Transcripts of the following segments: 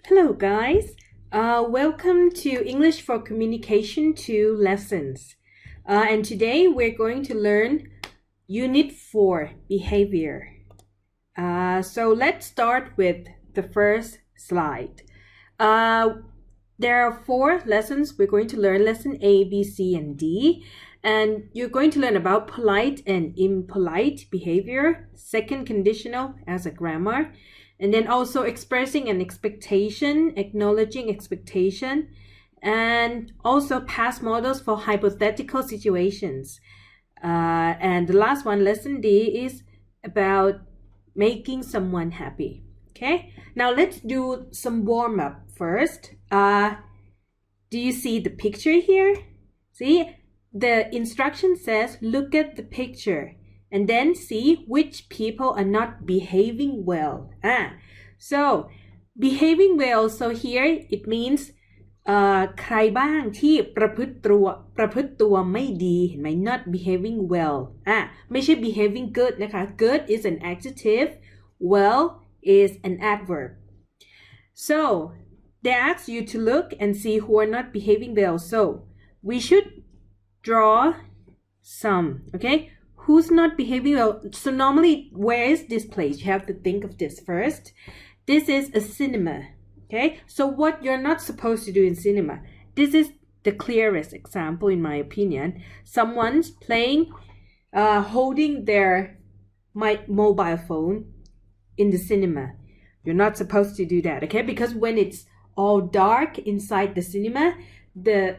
Hello, guys. Welcome to English for Communication 2 lessons. And today we're going to learn Unit 4 Behavior. So let's start with the first slide. There are 4 lessons we're going to learn. Lesson A, B, C, and D. And you're going to learn about polite and impolite behavior, second conditional as a grammar, and then also expressing an expectation, acknowledging expectation, and also past models for hypothetical situations. And the last one, lesson D, is about making someone happy. Okay, now let's do some warm-up first. Do you see the picture here? See, the instruction says look at the picture and then see which people are not behaving well. So behaving well, so here it means ใครบ้างที่ประพฤติตัวไม่ดีเห็นไหม not behaving well ไม่ใช่ behaving good นะคะ good is an adjective, well is an adverb. So they ask you to look and see who are not behaving well. So we should draw some, okay? Who's not behaving well? So normally, where is this place? You have to think of this first. This is a cinema, okay? So what you're not supposed to do in cinema, this is the clearest example in my opinion. Someone's playing, holding their mobile phone in the cinema. You're not supposed to do that, okay? Because when it's all dark inside the cinema, the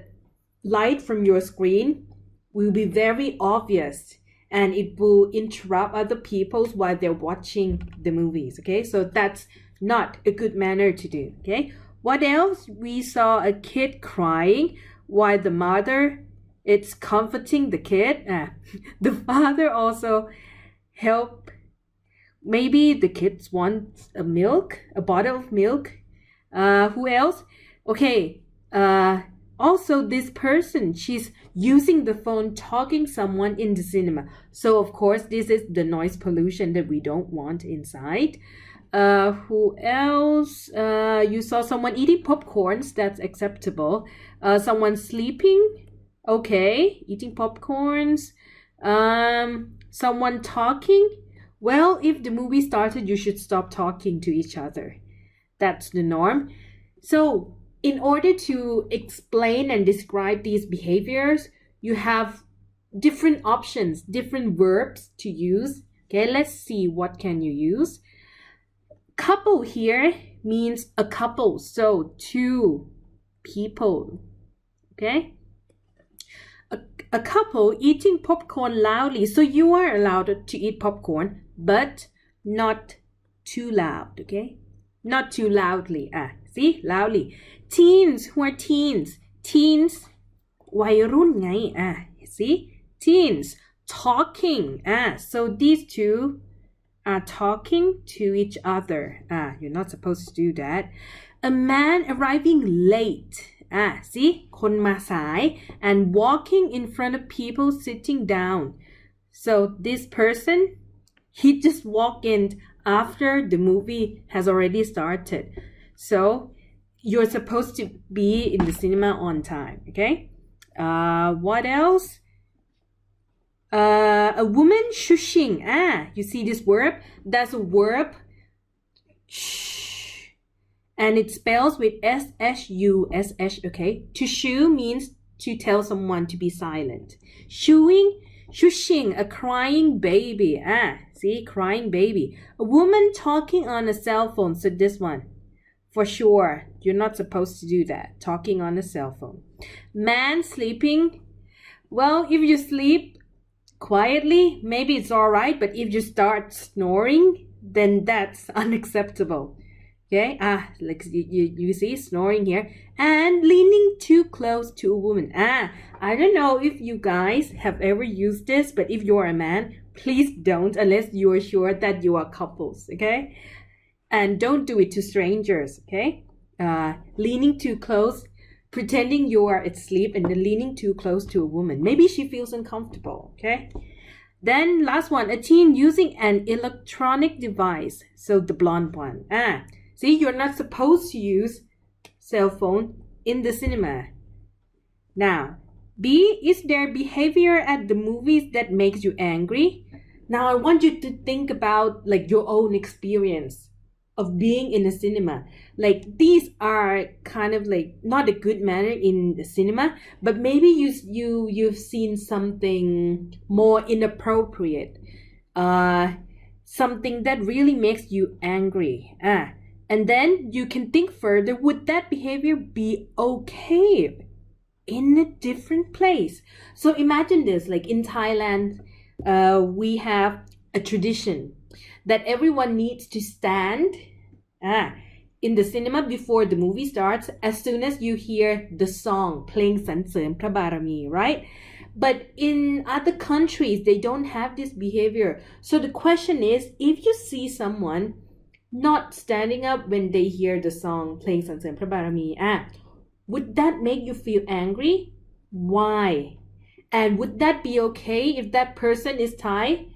light from your screen will be very obvious and it will interrupt other people while they're watching the movies, okay? So that's not a good manner to do, okay? What else? We saw a kid crying while the mother is comforting the kid. The father also helped. Maybe the kids want a bottle of milk. Who else? Okay, also this person, she's using the phone talking someone in the cinema. So of course this is the noise pollution that we don't want inside. Who else? You saw someone eating popcorns, that's acceptable. Someone sleeping, okay, eating popcorns. Someone talking. Well, if the movie started, you should stop talking to each other. That's the norm. So in order to explain and describe these behaviors, you have different options, different verbs to use. Okay, let's see what can you use. Couple here means a couple, so 2 people. Okay, a couple eating popcorn loudly. So you are allowed to eat popcorn, but not too loud. Okay, not too loudly. See, loudly. Teens, who are teens? Teens, วัยรุ่นไง see, teens talking. So these 2 are talking to each other. You're not supposed to do that. A man arriving late. See, คนมาสาย and walking in front of people sitting down. So this person, he just walked in after the movie has already started. So you're supposed to be in the cinema on time, okay? What else? A woman shushing. You see this verb? That's a verb. Shh. And it spells with S-H-U-S-H, okay? To shoo means to tell someone to be silent. Shushing, a crying baby. See, crying baby. A woman talking on a cell phone. So this one. For sure, you're not supposed to do that, talking on a cell phone. Man sleeping. Well, if you sleep quietly, maybe it's all right, but if you start snoring, then that's unacceptable. Okay, like you see snoring here. And leaning too close to a woman. I don't know if you guys have ever used this, but if you're a man, please don't unless you are sure that you are couples, okay? And don't do it to strangers, okay? Leaning too close, pretending you are asleep and then leaning too close to a woman. Maybe she feels uncomfortable, okay? Then last one, a teen using an electronic device. So the blonde one. See, you're not supposed to use cell phone in the cinema. Now, B, is there behavior at the movies that makes you angry? Now, I want you to think about like your own experience of being in a cinema. Like these are kind of like not a good manner in the cinema, but maybe you've seen something more inappropriate, something that really makes you angry. And then you can think further, would that behavior be okay in a different place? So imagine this, like in Thailand, we have a tradition that everyone needs to stand in the cinema before the movie starts as soon as you hear the song playing Sanserim Prabarami, right? But in other countries, they don't have this behavior. So the question is, if you see someone not standing up when they hear the song playing Sanserim Prabarami, would that make you feel angry? Why? And would that be okay if that person is Thai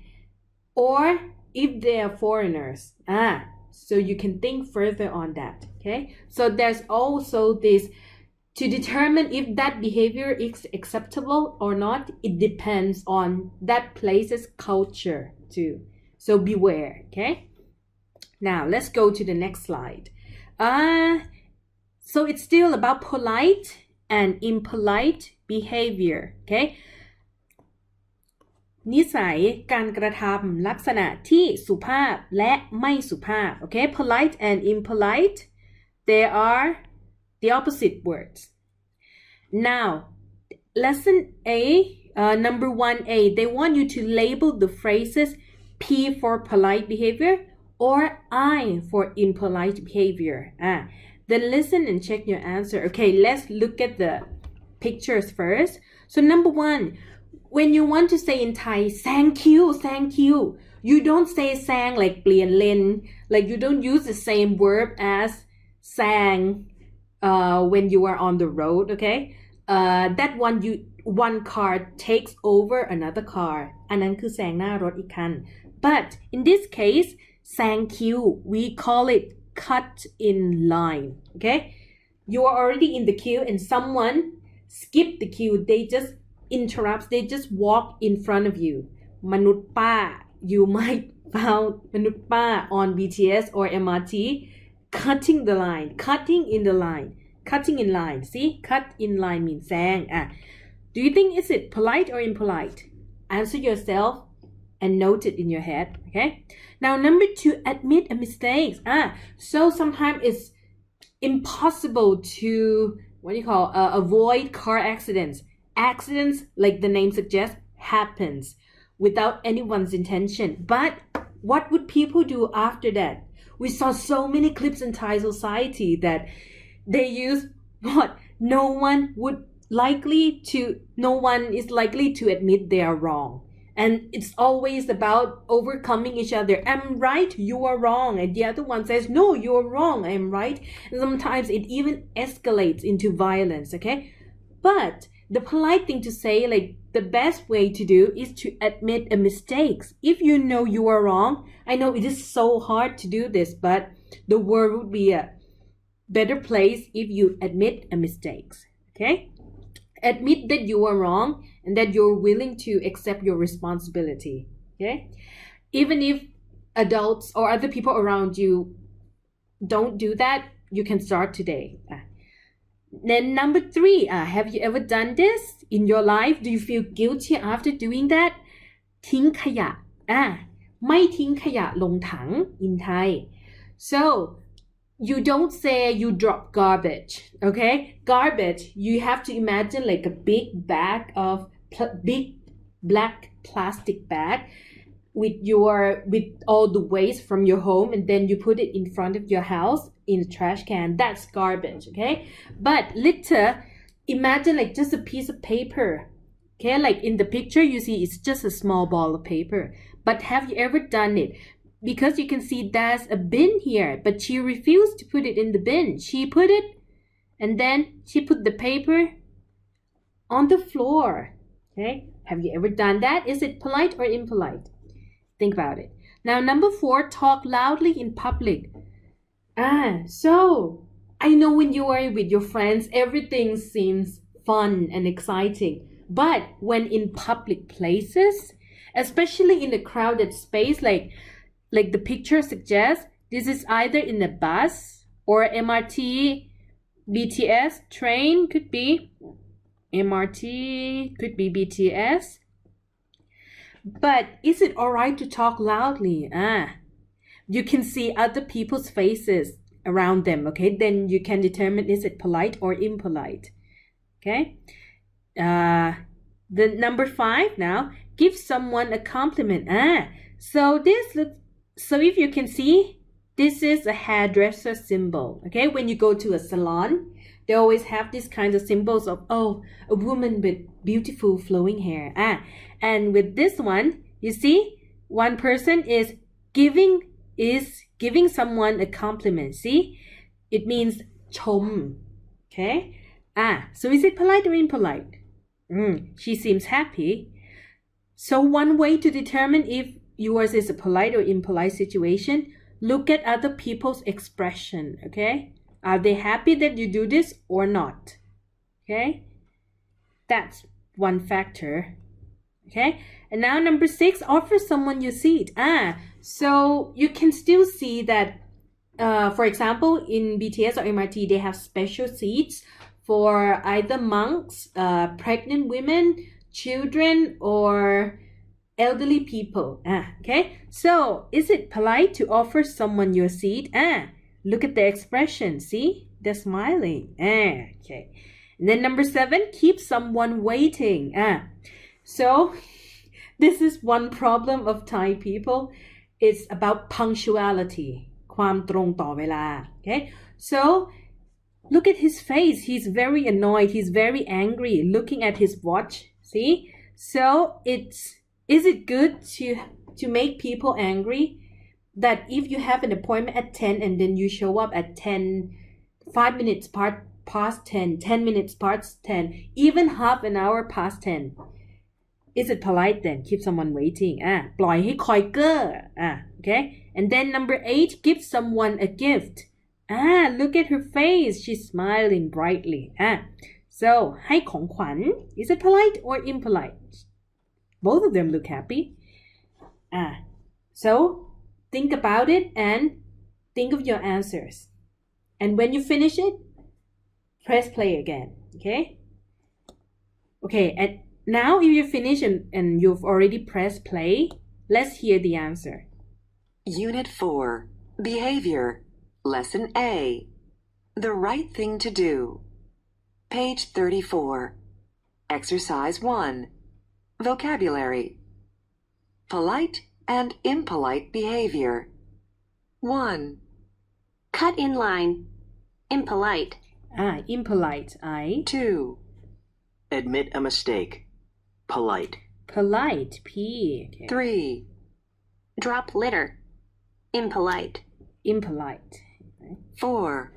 or if they are foreigners? So you can think further on that, okay? So there's also this, to determine if that behavior is acceptable or not, it depends on that place's culture too. So beware, okay? Now, let's go to the next slide. So it's still about polite and impolite behavior, okay? นิสัยการกระทำลักษณะที่สุภาพและไม่สุภาพ okay? Polite and impolite, they are the opposite words. Now, lesson A, number 1A, they want you to label the phrases P for polite behavior or I for impolite behavior. Then listen and check your answer. Okay, let's look at the pictures first. So number 1, when you want to say in Thai, thank you, you don't say sang like เปลี่ยนเลน like you don't use the same verb as sang when you are on the road, okay? That one car takes over another car อันนั้นคือแซงหน้ารถอีกคัน but in this case แซงคิว we call it cut in line, okay? You are already in the queue and someone skipped the queue, they just they just walk in front of you. มนุษย์ป้า you might found มนุษย์ป้า on BTS or MRT cutting in line. See, cut in line means แซง do you think is it polite or impolite? Answer yourself and note it in your head, okay? Now number 2, admit a mistake. So sometimes it's impossible to avoid car accidents. Accidents, like the name suggests, happens without anyone's intention. But what would people do after that? We saw so many clips in Thai society that they use what? No one is likely to admit they are wrong. And it's always about overcoming each other. I'm right, you are wrong. And the other one says, no, you're wrong, I'm right. And sometimes it even escalates into violence, okay? But the polite thing to say, like the best way to do is to admit a mistake. If you know you are wrong, I know it is so hard to do this, but the world would be a better place if you admit a mistake, okay? Admit that you are wrong and that you're willing to accept your responsibility, okay? Even if adults or other people around you don't do that, you can start today. Then number 3, have you ever done this in your life? Do you feel guilty after doing that? ทิ้งขยะ ไม่ทิ้งขยะลงถัง in Thai. So you don't say you drop garbage, okay? Garbage, you have to imagine like a big bag of big black plastic bag with all the waste from your home, and then you put it in front of your house in a trash can. That's garbage, okay? But litter, imagine like just a piece of paper, okay? Like in the picture you see it's just a small ball of paper. But have you ever done it? Because you can see there's a bin here, but she refused to put it in the bin. She put it, and then she put the paper on the floor, okay? Have you ever done that? Is it polite or impolite? Think about it. Now, number 4, talk loudly in public. So I know when you are with your friends, everything seems fun and exciting. But when in public places, especially in a crowded space, like the picture suggests, this is either in a bus or MRT, BTS, train could be MRT, could be BTS. But is it alright to talk loudly? You can see other people's faces around them, okay? Then you can determine is it polite or impolite, okay? The number 5 now, give someone a compliment. So if you can see, this is a hairdresser symbol, okay? When you go to a salon, they always have these kinds of symbols of, oh, a woman with beautiful flowing hair. And with this one, you see, one person is giving someone a compliment. See, it means ชม, okay? So is it polite or impolite? She seems happy. So one way to determine if yours is a polite or impolite situation, look at other people's expression, okay? Are they happy that you do this or not? Okay? That's one factor. Okay? And now number 6, offer someone your seat. So you can still see that, for example, in BTS or MRT, they have special seats for either monks, pregnant women, children, or elderly people. Okay? So is it polite to offer someone your seat? Look at the expression. See? They're smiling. Okay. And then number 7, keep someone waiting. So this is one problem of Thai people. It's about punctuality. ความตรงต่อเวลา. Okay? So look at his face. He's very annoyed. He's very angry looking at his watch. See? So is it good to make people angry? That if you have an appointment at 10 and then you show up at 5 minutes past 10, 10 minutes past 10, even half an hour past 10. Is it polite then? Keep someone waiting. ปล่อยให้คอยเก้อ okay? And then number 8, give someone a gift. Look at her face. She's smiling brightly. So ให้ของขวัญ is it polite or impolite? Both of them look happy. So think about it and think of your answers. And when you finish it, press play again. Okay? Okay, and now if you finish and you've already pressed play, let's hear the answer. Unit 4, Behavior, Lesson A, The Right Thing to Do. Page 34. Exercise 1, Vocabulary. Polite and impolite behavior. 1. Cut in line. Impolite. Impolite. 2. Admit a mistake. Polite. Polite. P. Okay. 3. Drop litter. Impolite. Impolite. 4.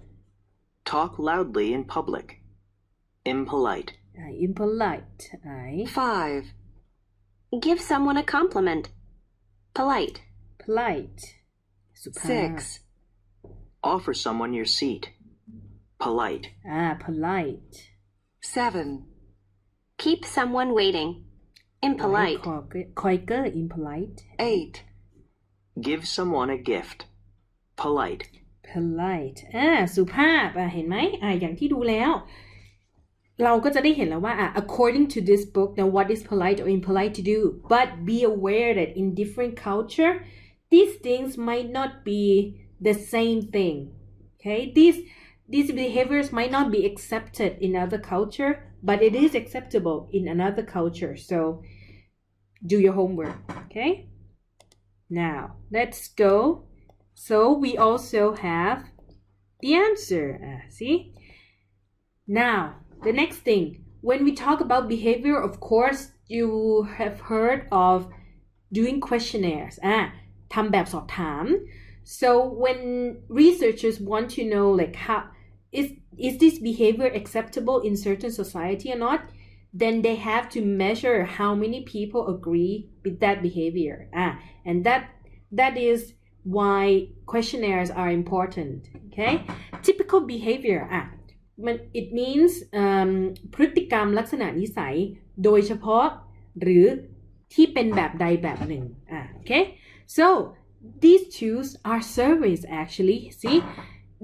Talk loudly in public. Impolite. Impolite. 5. Give someone a compliment. Polite. Polite. 6. Offer someone your seat. Polite. Polite. 7. Keep someone waiting. Impolite. คอยเก้อ impolite. 8. Give someone a gift. Polite. polite สุภาพเห็นไหมอย่างที่ดูแล้วเราก็จะได้เห็นแล้วว่าaccording to this book now what is polite or impolite to do but be aware that in different culture these things might not be the same thing okay these behaviors might not be accepted in other culture but it is acceptable in another culture so do your homework okay now let's go so we also have the answer see now the next thing when we talk about behavior of course you have heard of doing questionnaires ทำแบบสอบถาม so when researchers want to know like how is this behavior acceptable in certain society or not then they have to measure how many people agree with that behavior and that is why questionnaires are important okay typical behavior มัน it means พฤติกรรมลักษณะนิสัยโดยเฉพาะหรือที่เป็นแบบใดแบบหนึ่งokay so these two are surveys actually see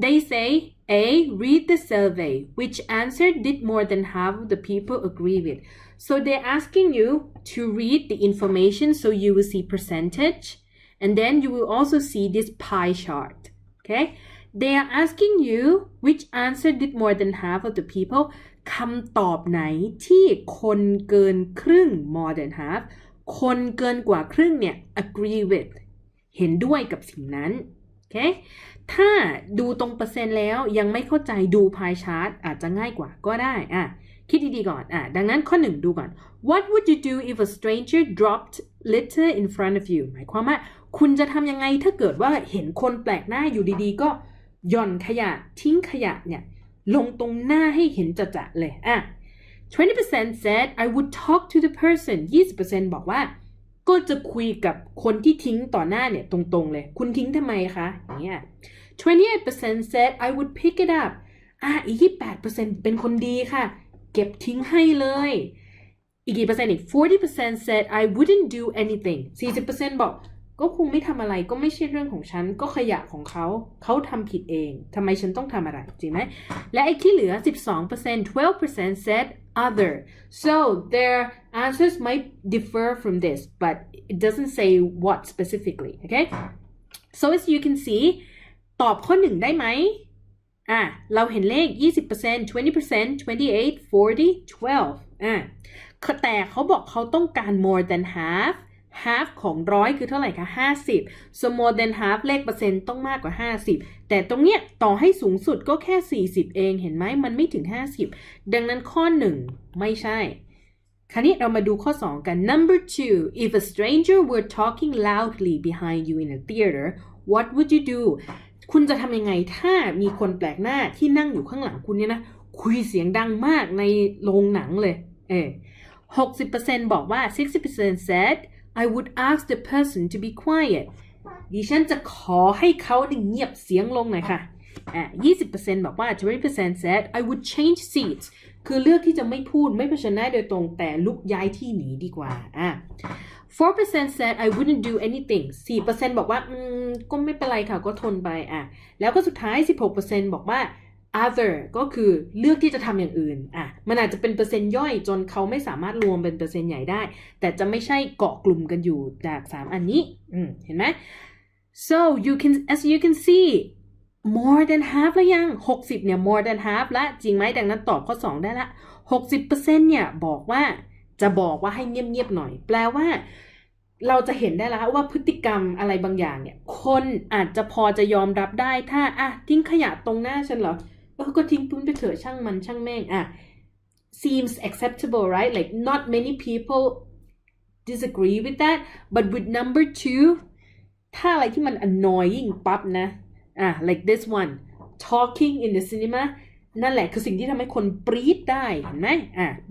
they say A read the survey which answer did more than half of the people agree with so they're asking you to read the information so you will see percentage and then you will also see this pie chart okay they are asking you which answer did more than half of the people คำตอบไหนที่คนเกินครึ่ง more than half คนเกินกว่าครึ่งเนี่ย agree with เห็นด้วยกับสิ่งนั้นโอเคถ้าดูตรงเปอร์เซ็นต์แล้วยังไม่เข้าใจดูพายชาร์ตอาจจะง่ายกว่าก็ได้คิดดีๆก่อนดังนั้นข้อ 1ดูก่อน What would you do if a stranger dropped litter in front of you หมายความว่าคุณจะทำยังไงถ้าเกิดว่าเห็นคนแปลกหน้าอยู่ดีๆก็หย่อนขยะทิ้งขยะเนี่ยลงตรงหน้าให้เห็นจะๆเลย20% said I would talk to the person 20% บอกว่าก็จะคุยกับคนที่ทิ้งต่อหน้าเนี่ยตรงๆเลยคุณทิ้งทำไมคะอย่างเงี้ย28% said I would pick it upอีก28%เป็นคนดีค่ะเก็บทิ้งให้เลยอีกกี่เปอร์เซ็นต์อีก40% said I wouldn't do anything 40% บอกก็คงไม่ทำอะไรก็ไม่ใช่เรื่องของฉันก็ขยะของเขาทำผิดเองทำไมฉันต้องทำอะไรจริงไหมและไอ้ที่เหลือ 12% said other so their answers might differ from this but it doesn't say what specifically okay so as you can see ตอบข้อ 1 ได้ไหมเราเห็นเลข 20% 20% 28 40 12แต่เขาบอกเขาต้องการ more than half ของ100คือเท่าไหร่คะ50 so more than half เลขเปอร์เซ็นต์ต้องมากกว่า50แต่ตรงเนี้ยต่อให้สูงสุดก็แค่40เองเห็นไหมมันไม่ถึง50ดังนั้นข้อ 1ไม่ใช่คราวนี้เรามาดูข้อ 2 กัน number 2 if a stranger were talking loudly behind you in a theater what would you do คุณจะทำยังไงถ้ามีคนแปลกหน้าที่นั่งอยู่ข้างหลังคุณเนี่ยนะคุยเสียงดังมากในโรงหนังเลย60% บอกว่า 60% said I would ask the person to be quiet ดิฉันจะขอให้เขาเงียบเสียงลงหน่อยค่ะ20% บอกว่า 20% said I would change seats คือเลือกที่จะไม่พูดไม่เผชิญหน้าโดยตรงแต่ลุกย้ายที่หนีดีกว่า4% said I wouldn't do anything 4% บอกว่าก็ไม่เป็นไรค่ะก็ทนไปแล้วก็สุดท้าย 16% บอกว่า other ก็คือเลือกที่จะทำอย่างอื่นมันอาจจะเป็นเปอร์เซ็นต์ย่อยจนเขาไม่สามารถรวมเป็นเปอร์เซ็นต์ใหญ่ได้แต่จะไม่ใช่เกาะกลุ่มกันอยู่จาก3อันนี้เห็นไหม so as you can see more than half แล้วยัง60เนี่ย more than half ละจริงไหมดังนั้นตอบข้อ 2 ได้ละ 60% เนี่ยบอกว่าให้เงียบๆหน่อยแปลว่าเราจะเห็นได้แล้วว่าพฤติกรรมอะไรบางอย่างเนี่ยคนอาจจะพอจะยอมรับได้ถ้าทิ้งขยะตรงหน้าฉันเหรอก็ทิ้งพื้นไปเถอะช่างมันช่างแม่งseems acceptable right like not many people disagree with that but with number 2ถ้าอะไรที่มัน annoying ปั๊บนะlike this one talking in the cinema นั่นแหละคือสิ่งที่ทำให้คนปรี๊ดได้เห็นไหม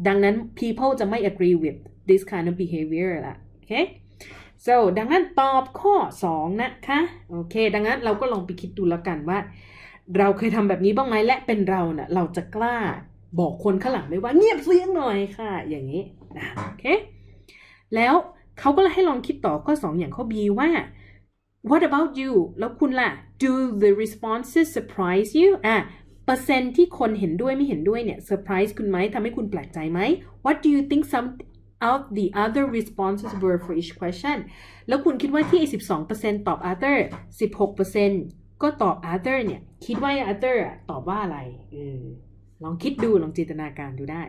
ดังนั้น people จะไม่ agree with this kind of behavior ละโอเค so ดังนั้นตอบข้อ 2 นะคะโอเคดังนั้นเราก็ลองไปคิดดูแล้วกันว่าเราเคยทำแบบนี้บ้างไหมและเป็นเราเนี่ยเราจะกล้าบอกคนข้างหลังไหมว่าเงียบเสียงหน่อยค่ะอย่างนี้โอเคแล้วเขาก็เลยให้ลองคิดต่อข้อ 2 อย่างข้อ B ว่า what about you แล้วคุณล่ะ do the responses surprise youเปอร์เซ็นต์ที่คนเห็นด้วยไม่เห็นด้วยเนี่ยเซอร์ไพรส์คุณไหมทำให้คุณแปลกใจไหม what do you think some of the other responses were for each question แล้วคุณคิดว่าที่ 12% ตอบ other 16% ก็ตอบ other เนี่ยคิดว่า other ตอบว่าอะไรลองคิดดูลองจินตนาการดูได้